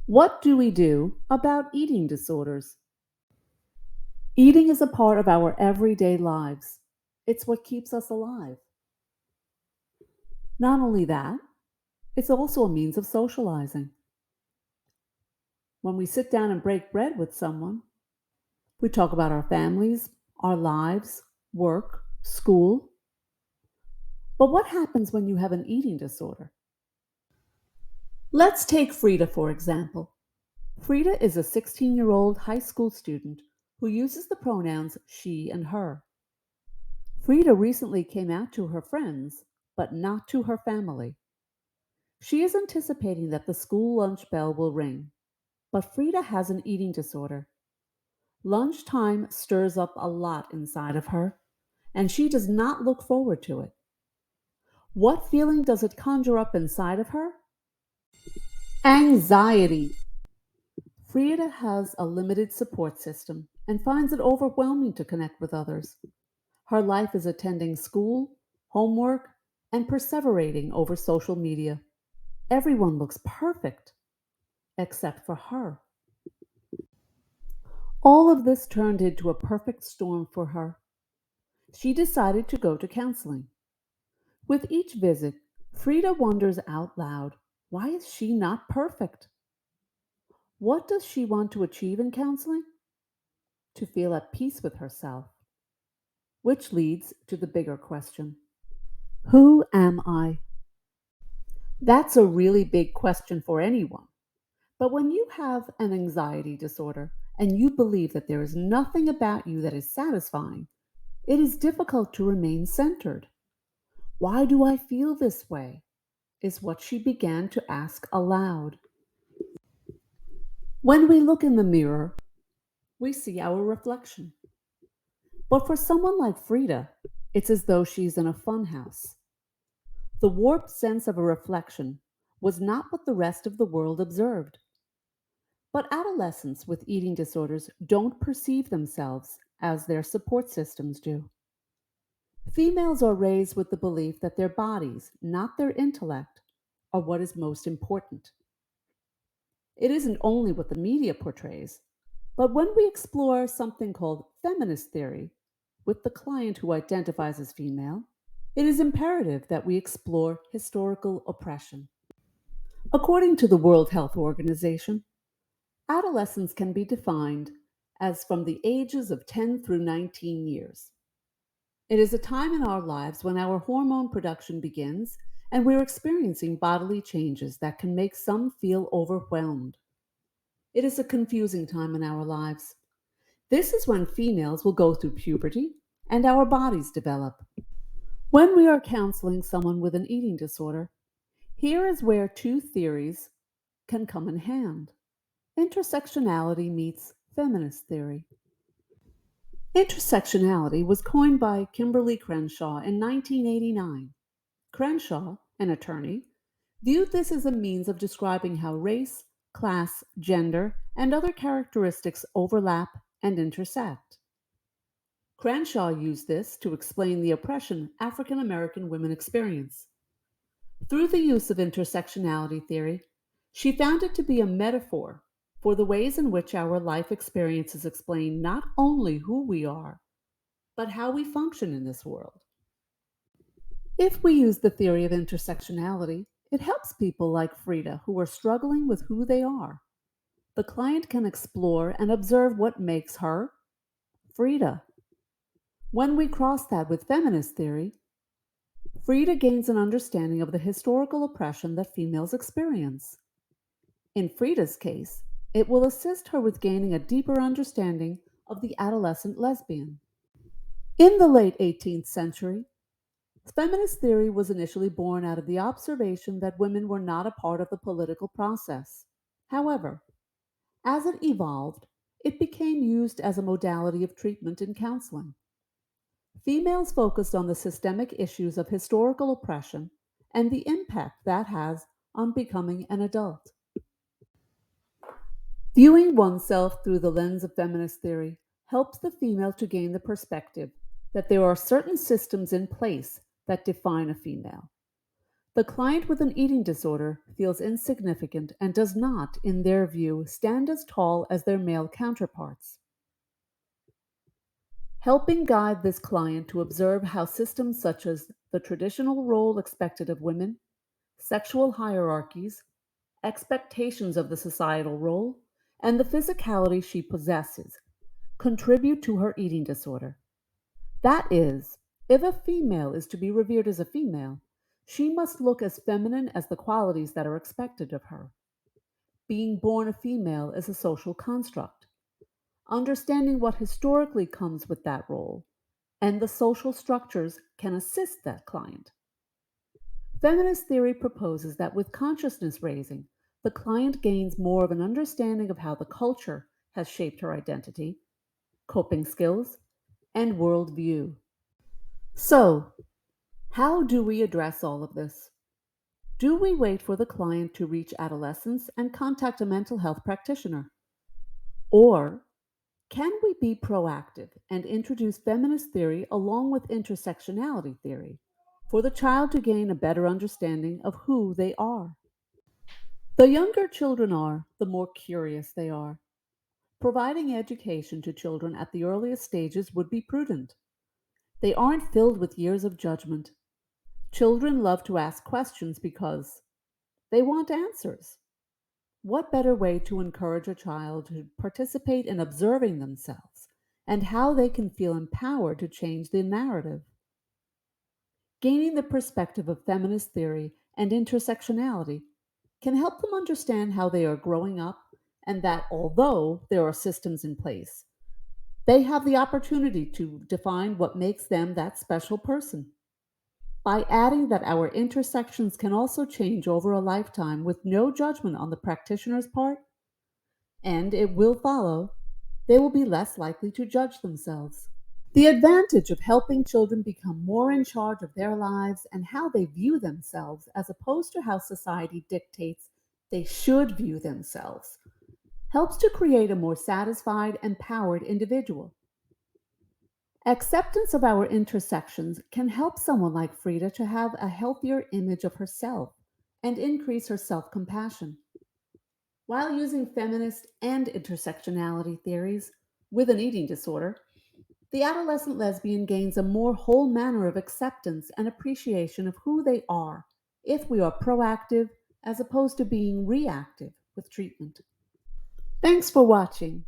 What do we do about eating disorders? Eating is a part of our everyday lives. It's what keeps us alive. Not only that, it's also a means of socializing. When we sit down and break bread with someone, we talk about our families, our lives, work, school. But what happens when you have an eating disorder? Let's take Frida, for example. Frida is a 16-year-old high school student who uses the pronouns she and her. Frida recently came out to her friends, but not to her family. She is anticipating that the school lunch bell will ring, but Frida has an eating disorder. Lunchtime stirs up a lot inside of her, and she does not look forward to it. What feeling does it conjure up inside of her? Anxiety. Frida has a limited support system and finds it overwhelming to connect with others. Her life is attending school, homework, and perseverating over social media. Everyone looks perfect except for her. All of this turned into a perfect storm for her. She decided to go to counseling. With each visit, Frida wonders out loud, why is she not perfect? What does she want to achieve in counseling? To feel at peace with herself. Which leads to the bigger question: who am I? That's a really big question for anyone. But when you have an anxiety disorder and you believe that there is nothing about you that is satisfying, it is difficult to remain centered. Why do I feel this way? Is what she began to ask aloud. When we look in the mirror, we see our reflection. But for someone like Frida, it's as though she's in a funhouse. The warped sense of a reflection was not what the rest of the world observed. But adolescents with eating disorders don't perceive themselves as their support systems do. Females are raised with the belief that their bodies, not their intellect, are what is most important. It isn't only what the media portrays, but when we explore something called feminist theory with the client who identifies as female, it is imperative that we explore historical oppression. According to the World Health Organization, adolescence can be defined as from the ages of 10 through 19 years. It is a time in our lives when our hormone production begins and we're experiencing bodily changes that can make some feel overwhelmed. It is a confusing time in our lives. This is when females will go through puberty and our bodies develop. When we are counseling someone with an eating disorder, here is where two theories can come in hand. Intersectionality meets feminist theory. Intersectionality was coined by Kimberly Crenshaw in 1989. Crenshaw, an attorney, viewed this as a means of describing how race, class, gender, and other characteristics overlap and intersect. Crenshaw used this to explain the oppression African American women experience. Through the use of intersectionality theory, she found it to be a metaphor for the ways in which our life experiences explain not only who we are, but how we function in this world. If we use the theory of intersectionality, it helps people like Frida who are struggling with who they are. The client can explore and observe what makes her Frida. When we cross that with feminist theory, Frida gains an understanding of the historical oppression that females experience. In Frida's case, it will assist her with gaining a deeper understanding of the adolescent lesbian. In the late 18th century, feminist theory was initially born out of the observation that women were not a part of the political process. However, as it evolved, it became used as a modality of treatment in counseling. Females focused on the systemic issues of historical oppression and the impact that has on becoming an adult. Viewing oneself through the lens of feminist theory helps the female to gain the perspective that there are certain systems in place that define a female. The client with an eating disorder feels insignificant and does not, in their view, stand as tall as their male counterparts. Helping guide this client to observe how systems such as the traditional role expected of women, sexual hierarchies, expectations of the societal role, and the physicality she possesses contribute to her eating disorder. That is, if a female is to be revered as a female, she must look as feminine as the qualities that are expected of her. Being born a female is a social construct. Understanding what historically comes with that role and the social structures can assist that client. Feminist theory proposes that with consciousness raising, the client gains more of an understanding of how the culture has shaped her identity, coping skills, and worldview. So, how do we address all of this? Do we wait for the client to reach adolescence and contact a mental health practitioner? Or can we be proactive and introduce feminist theory along with intersectionality theory for the child to gain a better understanding of who they are? The younger children are, the more curious they are. Providing education to children at the earliest stages would be prudent. They aren't filled with years of judgment. Children love to ask questions because they want answers. What better way to encourage a child to participate in observing themselves and how they can feel empowered to change the narrative? Gaining the perspective of feminist theory and intersectionality can help them understand how they are growing up and that although there are systems in place, they have the opportunity to define what makes them that special person. By adding that our intersections can also change over a lifetime with no judgment on the practitioner's part, and it will follow, they will be less likely to judge themselves. The advantage of helping children become more in charge of their lives and how they view themselves, as opposed to how society dictates they should view themselves, helps to create a more satisfied, empowered individual. Acceptance of our intersections can help someone like Frida to have a healthier image of herself and increase her self compassion. While using feminist and intersectionality theories with an eating disorder, the adolescent lesbian gains a more whole manner of acceptance and appreciation of who they are if we are proactive as opposed to being reactive with treatment. Thanks for watching.